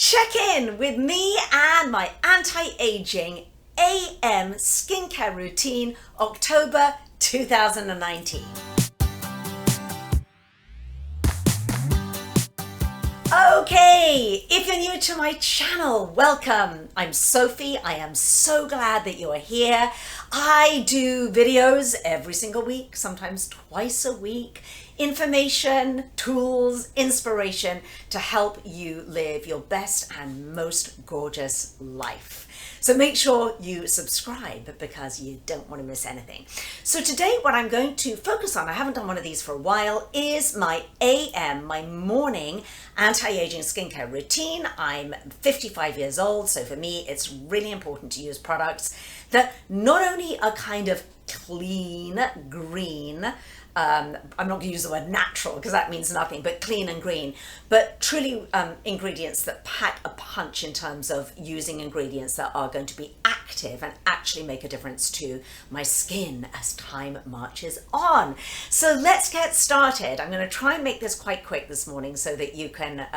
Check in with me and my anti-aging AM skincare routine, October 2019. Okay, if you're new to my channel, welcome. I'm Sophie. I am so glad that you are here. I do videos every single week, sometimes twice a week. Information, tools, inspiration to help you live your best and most gorgeous life. So make sure you subscribe because you don't want to miss anything. So today what I'm going to focus on, I haven't done one of these for a while, is my AM, my morning anti-aging skincare routine. I'm 55 years old, so for me it's really important to use products that not only are kind of clean, green, I'm not going to use the word natural because that means nothing, but clean and green, but truly ingredients that pack a punch in terms of using ingredients that are going to be active and actually make a difference to my skin as time marches on. So let's get started. I'm going to try and make this quite quick this morning so that you can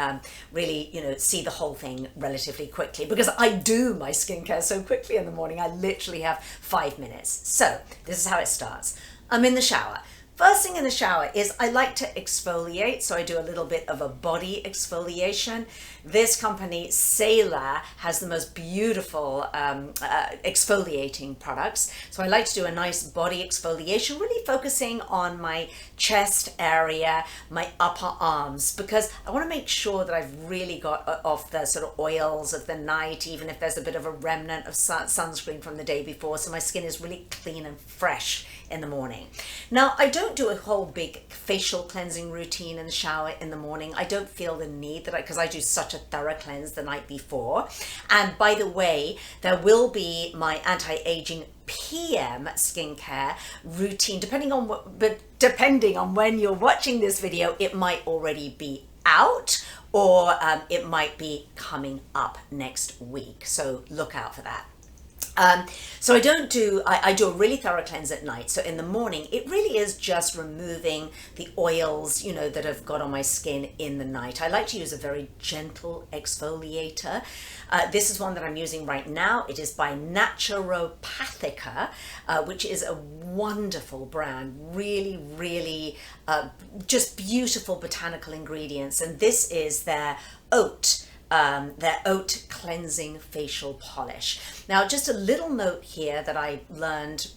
really, see the whole thing relatively quickly, because I do my skincare so quickly in the morning. I literally have 5 minutes. So this is how it starts. I'm in the shower. First thing in the shower is I like to exfoliate, so I do a little bit of a body exfoliation. This company, Sailor, has the most beautiful exfoliating products. So I like to do a nice body exfoliation, really focusing on my chest area, my upper arms, because I want to make sure that I've really got off the sort of oils of the night, even if there's a bit of a remnant of sunscreen from the day before, so my skin is really clean and fresh in the morning. Now, I don't do a whole big facial cleansing routine in the shower in the morning. I don't feel the need that because I do such a thorough cleanse the night before. And by the way, there will be my anti-aging PM skincare routine, depending on when you're watching this video, it might already be out, or it might be coming up next week. So look out for that. So I do a really thorough cleanse at night. So in the morning, it really is just removing the oils, that have got on my skin in the night. I like to use a very gentle exfoliator. This is one that I'm using right now. It is by NATUROPATHICA, which is a wonderful brand, really, really just beautiful botanical ingredients. And this is their oat cleansing facial polish. Now, just a little note here that I learned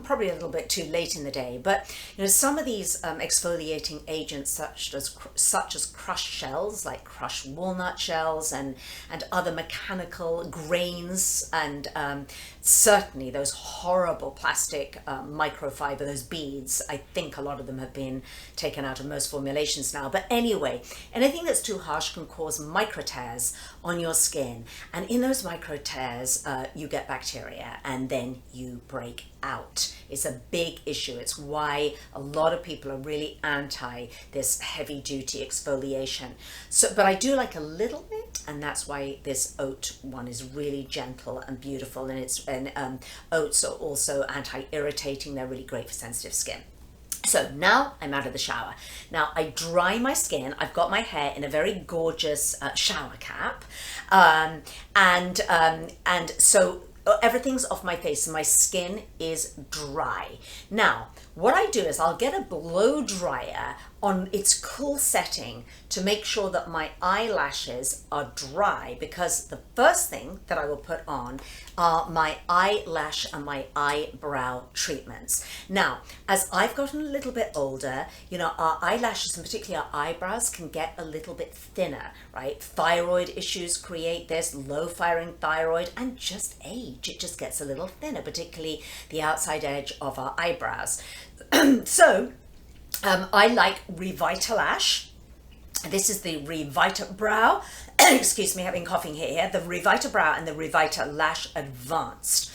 probably a little bit too late in the day, but some of these exfoliating agents such as crushed shells, like crushed walnut shells and other mechanical grains, and certainly those horrible plastic microfiber, those beads, I think a lot of them have been taken out of most formulations now. But anyway, anything that's too harsh can cause micro tears on your skin, and in those micro tears you get bacteria and then you break out. It's a big issue. It's why a lot of people are really anti this heavy duty exfoliation. But I do like a little bit, and that's why this oat one is really gentle and beautiful, and oats are also anti-irritating. They're really great for sensitive skin. So now I'm out of the shower. Now I dry my skin. I've got my hair in a very gorgeous shower cap, and so everything's off my face and my skin is dry. Now, what I do is I'll get a blow dryer on its cool setting to make sure that my eyelashes are dry, because the first thing that I will put on are my eyelash and my eyebrow treatments. Now, as I've gotten a little bit older, our eyelashes and particularly our eyebrows can get a little bit thinner, right? Thyroid issues create this, low firing thyroid, and just age. It just gets a little thinner, particularly the outside edge of our eyebrows. So I like REVITALASH. This is the REVITABrow. Excuse me, having coughing here. The REVITABrow and the REVITALASH Advanced.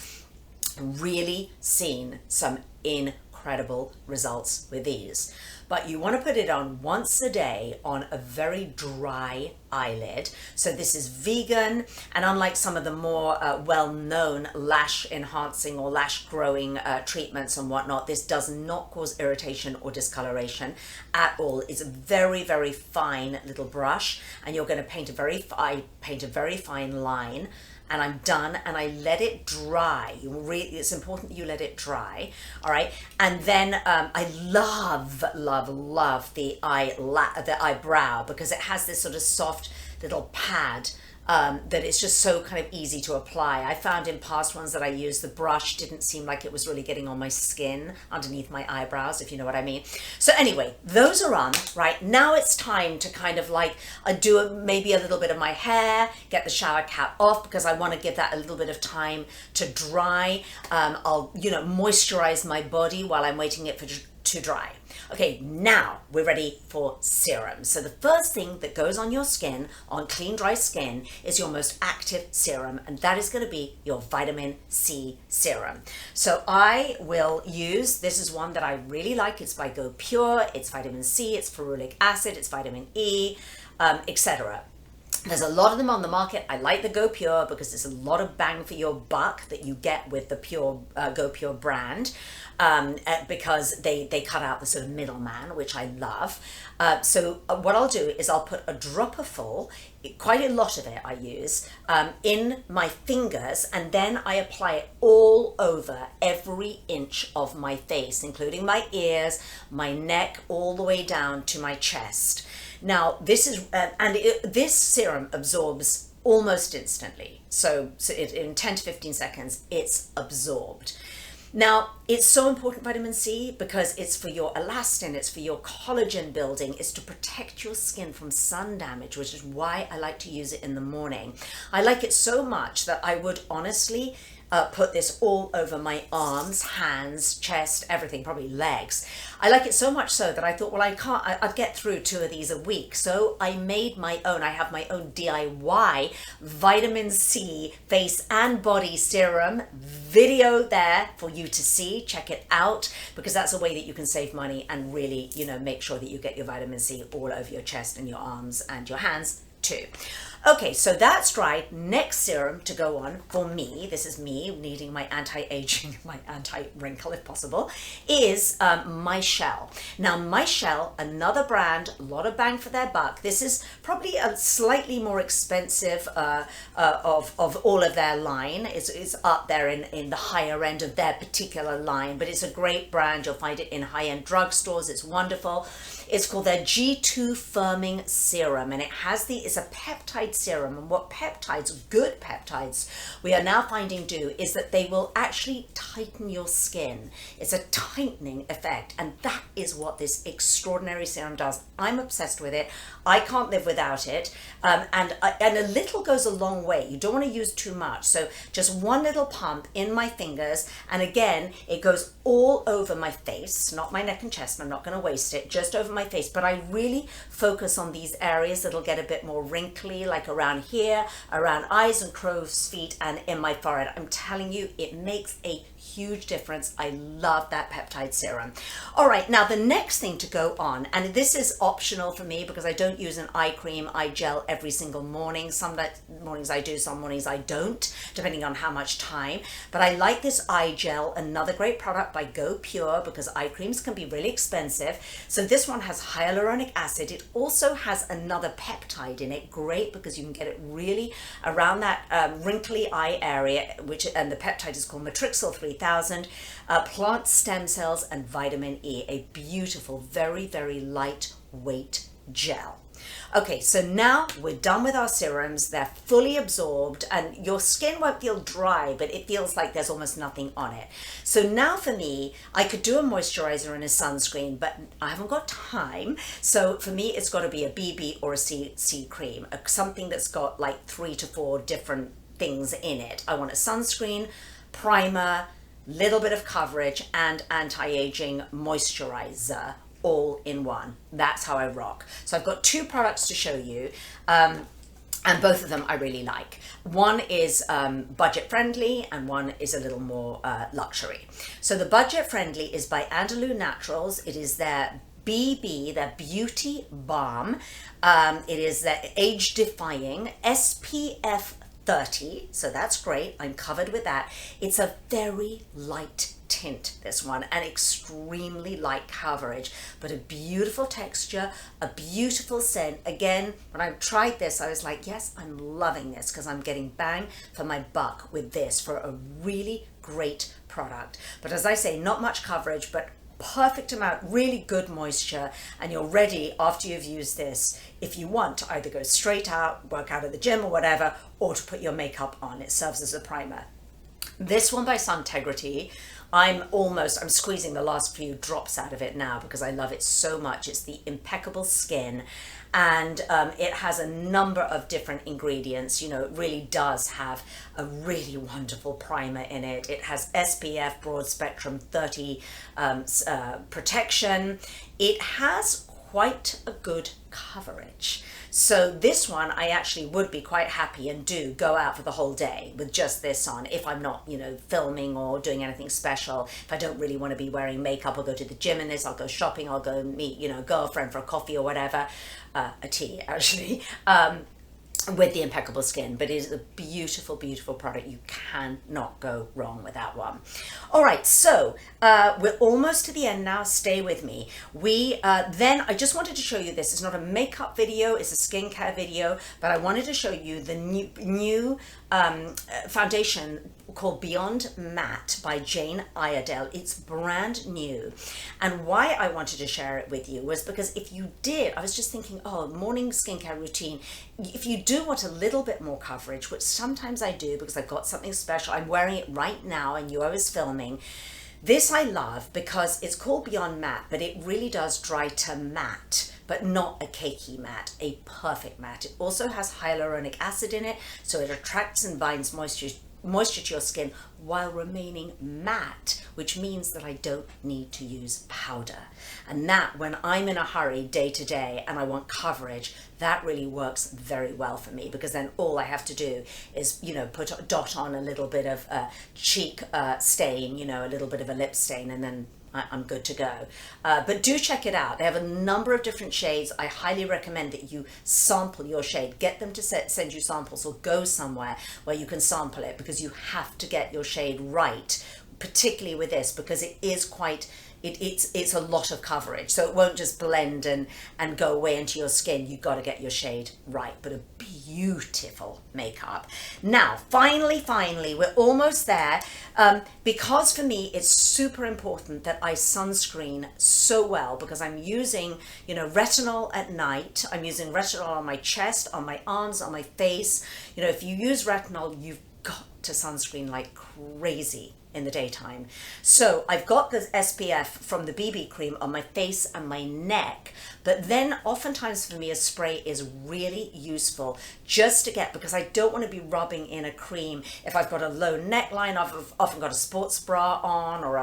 Really seen some incredible results with these. but you want to put it on once a day on a very dry eyelid. So this is vegan, and unlike some of the more well-known lash enhancing or lash growing treatments and whatnot, this does not cause irritation or discoloration at all. It's a very, very fine little brush, and you're going to paint a very fine line. And I'm done, and I let it dry. It's important that you let it dry, all right? And then I love the eyebrow, because it has this sort of soft little pad that it's just so kind of easy to apply. I found in past ones that I used, the brush didn't seem like it was really getting on my skin underneath my eyebrows, if you know what I mean. So anyway, those are on, right? Now it's time to kind of like do maybe a little bit of my hair, get the shower cap off, because I want to give that a little bit of time to dry. I'll, moisturize my body while I'm waiting it to dry. Okay, now we're ready for serum. So the first thing that goes on your skin, on clean, dry skin, is your most active serum, and that is going to be your vitamin C serum. So I will use, this is one that I really like. It's by GOPURE. It's vitamin C, it's ferulic acid, it's vitamin E, etc. There's a lot of them on the market. I like the GOPURE because there's a lot of bang for your buck that you get with the GOPURE brand, because they cut out the sort of middleman, which I love. So what I'll do is I'll put a dropper full, quite a lot of it I use, in my fingers, and then I apply it all over every inch of my face, including my ears, my neck, all the way down to my chest. Now, this is, this serum absorbs almost instantly. So in 10 to 15 seconds, it's absorbed. Now, it's so important, vitamin C, because it's for your elastin, it's for your collagen building, it's to protect your skin from sun damage, which is why I like to use it in the morning. I like it so much that I would honestly put this all over my arms, hands, chest, everything, probably legs. I like it so much so that I thought, well, I'd get through 2 of these a week. So I made my own. I have my own DIY vitamin C face and body serum video there for you to see. Check it out, because that's a way that you can save money and really, make sure that you get your vitamin C all over your chest and your arms and your hands too. Okay, so that's dried. Next serum to go on for me, this is me needing my anti-aging, my anti-wrinkle if possible, is MYCHELLE. Now MYCHELLE, another brand, a lot of bang for their buck. This is probably a slightly more expensive of all of their line. It's up there in the higher end of their particular line, but it's a great brand. You'll find it in high-end drugstores. It's wonderful. It's called their G2 Firming Serum, and it's a peptide serum. And what peptides, good peptides, we are now finding do is that they will actually tighten your skin. It's a tightening effect, and that is what this extraordinary serum does. I'm obsessed with it. I can't live without it, and a little goes a long way. You don't want to use too much, so just one little pump in my fingers, and again, it goes all over my face, not my neck and chest. I'm not going to waste it, just over my face, but I really focus on these areas that'll get a bit more wrinkly, like around here, around eyes and crow's feet, and in my forehead. I'm telling you, it makes a huge difference. I love that peptide serum. All right, now the next thing to go on, and this is optional for me because I don't use an eye cream, eye gel every single morning. Some mornings I do, some mornings I don't, depending on how much time. But I like this eye gel, another great product by GOPURE, because eye creams can be really expensive. So this one has hyaluronic acid. It also has another peptide in it, great, because you can get it really around that wrinkly eye area, and the peptide is called matrixyl 3000, plant stem cells, and vitamin E. A beautiful, very, very lightweight gel. Okay, so now we're done with our serums. They're fully absorbed, and your skin won't feel dry, but it feels like there's almost nothing on it. So now for me, I could do a moisturizer and a sunscreen, but I haven't got time. So for me, it's got to be a BB or a CC cream, something that's got like 3 to 4 different things in it. I want a sunscreen, primer, little bit of coverage, and anti-aging moisturizer, all in one. That's how I rock. So I've got 2 products to show you, and both of them I really like. One is budget friendly, and one is a little more luxury. So the budget friendly is by ANDALOU Naturals. It is their BB, the Beauty Balm. It is the age-defying SPF 30, so that's great. I'm covered with that. It's a very light tint, this one, and extremely light coverage, but a beautiful texture, a beautiful scent. Again, when I tried this, I was like, yes, I'm loving this, because I'm getting bang for my buck with this for a really great product. But as I say, not much coverage, but perfect amount, really good moisture, and you're ready after you've used this, if you want, to either go straight out, work out at the gym or whatever, or to put your makeup on. It serves as a primer. This one by SUNTEGRITY, I'm squeezing the last few drops out of it now because I love it so much. It's the Impeccable Skin, and it has a number of different ingredients. You know, it really does have a really wonderful primer in it. It has SPF broad spectrum 30 protection. It has quite a good coverage. So this one, I actually would be quite happy and do go out for the whole day with just this on if I'm not, you know, filming or doing anything special. If I don't really want to be wearing makeup, I'll go to the gym in this, I'll go shopping, I'll go meet, you know, a girlfriend for a coffee or whatever, a tea actually, with the Impeccable Skin. But it is a beautiful, beautiful product. You cannot go wrong with that one. All right, so we're almost to the end now. Stay with me. Then I just wanted to show you this. It's not a makeup video, it's a skincare video, but I wanted to show you the new foundation called Beyond Matte by IREDALE. It's brand new, and why I wanted to share it with you was because if you did, I was just thinking, oh, morning skincare routine, if you do want a little bit more coverage, which sometimes I do because I've got something special, I'm wearing it right now and I was filming. This I love because it's called Beyond Matte, but it really does dry to matte, but not a cakey matte, a perfect matte. It also has hyaluronic acid in it, so it attracts and binds moisture to your skin while remaining matte, which means that I don't need to use powder. And that, when I'm in a hurry day to day and I want coverage, that really works very well for me, because then all I have to do is, you know, dot on a little bit of cheek stain, you know, a little bit of a lip stain, and then I'm good to go. But do check it out. They have a number of different shades. I highly recommend that you sample your shade. Get them to send you samples, or go somewhere where you can sample it, because you have to get your shade right, particularly with this, because it is quite, it's a lot of coverage, so it won't just blend and go away into your skin. You've got to get your shade right, but a beautiful makeup. Now, finally, we're almost there, because for me, it's super important that I sunscreen so well, because I'm using, you know, retinol at night. I'm using retinol on my chest, on my arms, on my face. You know, if you use retinol, you've got to sunscreen like crazy in the daytime. So I've got the SPF from the BB cream on my face and my neck, but then oftentimes for me a spray is really useful just to get, because I don't want to be rubbing in a cream if I've got a low neckline, I've often got a sports bra on, or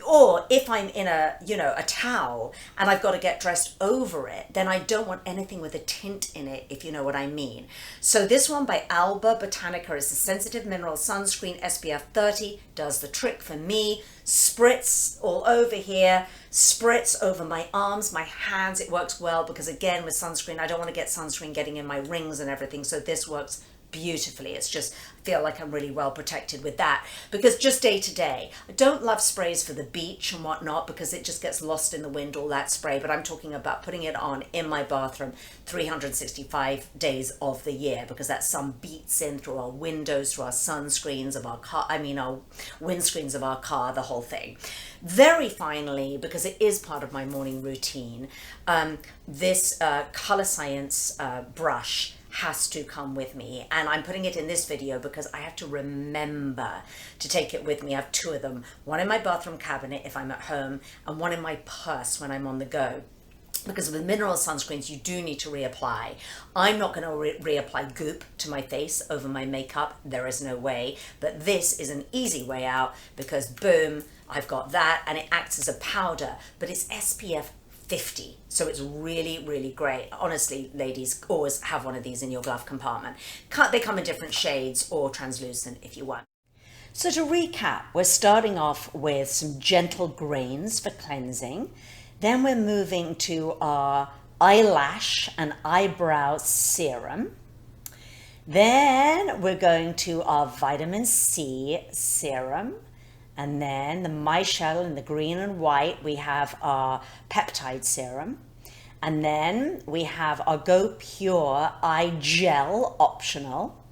or if I'm in a, you know, a towel and I've got to get dressed over it, then I don't want anything with a tint in it, if you know what I mean. So this one by ALBA BOTANICA is a sensitive mineral sunscreen, SPF 30, does the trick for me. Spritz all over here, spritz over my arms, my hands. It works well because, again, with sunscreen, I don't want to get sunscreen getting in my rings and everything, so this works beautifully. It's just, I feel like I'm really well protected with that, because just day to day, I don't love sprays for the beach and whatnot, because it just gets lost in the wind, all that spray. But I'm talking about putting it on in my bathroom 365 days of the year, because that sun beats in through our windows, through our sunscreens of our car, our windscreens of our car, the whole thing. Very finally, because it is part of my morning routine, this Color Science brush has to come with me, and I'm putting it in this video because I have to remember to take it with me. I have two of them, one in my bathroom cabinet if I'm at home, and one in my purse when I'm on the go. Because with mineral sunscreens, you do need to reapply. I'm not going to reapply goop to my face over my makeup. There is no way. But this is an easy way out, because boom, I've got that, and it acts as a powder, but it's SPF 50. So it's really, really great. Honestly, ladies, always have one of these in your glove compartment. They come in different shades, or translucent if you want. So to recap, we're starting off with some gentle grains for cleansing. Then we're moving to our eyelash and eyebrow serum. Then we're going to our vitamin C serum. And then the MYCHELLE in the green and white, we have our peptide serum. And then we have our GOPURE eye gel optional.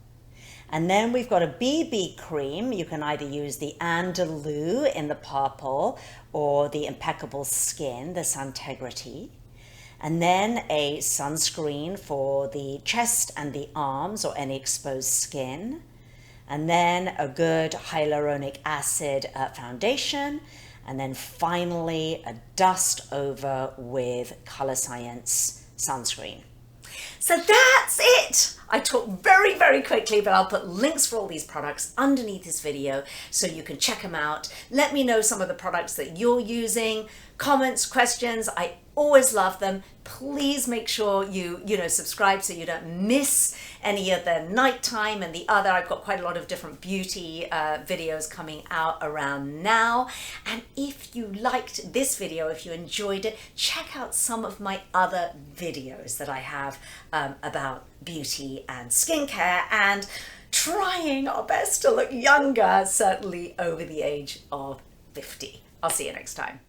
And then we've got a BB cream. You can either use the ANDALOU in the purple or the Impeccable Skin, the SUNTEGRITY. And then a sunscreen for the chest and the arms or any exposed skin. And then a good hyaluronic acid foundation. And then finally a dust over with Color Science sunscreen. So that's it. I talk very, very quickly, but I'll put links for all these products underneath this video so you can check them out. Let me know some of the products that you're using, comments, questions. I always love them. Please make sure you subscribe so you don't miss any of the nighttime and the other. I've got quite a lot of different beauty videos coming out around now. And if you liked this video, if you enjoyed it, check out some of my other videos that I have about beauty and skincare and trying our best to look younger, certainly over the age of 50. I'll see you next time.